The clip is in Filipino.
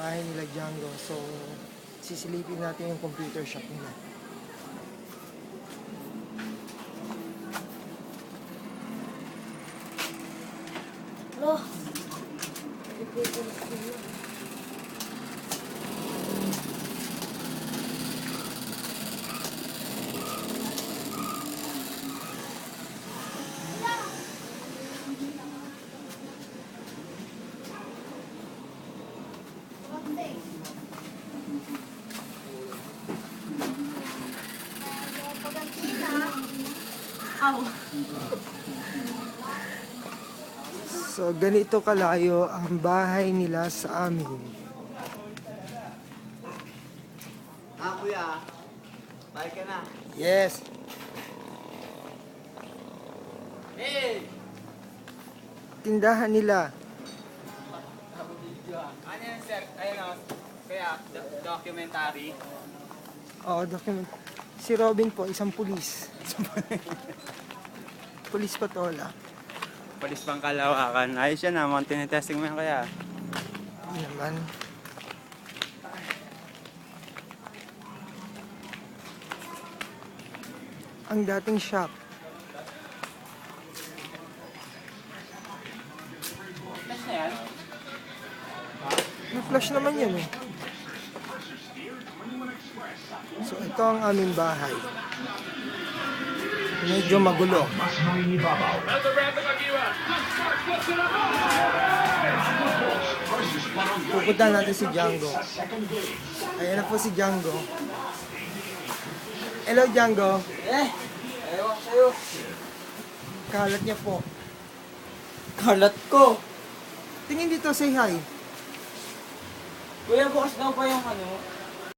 bahay nila Django. So, sisilipin natin yung computer shop nila. Lo. So, ganito kalayo ang bahay nila sa amin. Kuya. Balik ka na. Yes! Hey! Tindahan nila. Ano yan, sir? Ayun o. Kaya, documentary. Oo, document. Si Robin po, isang pulis. Pulis patola. Palis pang Kalawakan. Ayos yan na, mga tinitesting mo yan kaya. Hindi naman. Ang dating shop. Flash na yan? May flash naman yan eh. So ito ang aming bahay. Medyo magulo. Pupunta natin si Django. Ayan na po si Django. Hello Django. Ewan sa'yo. Kalat niya po. Kalat ko. Tingin dito, say hi. Kuya, bukas daw pa yung ano,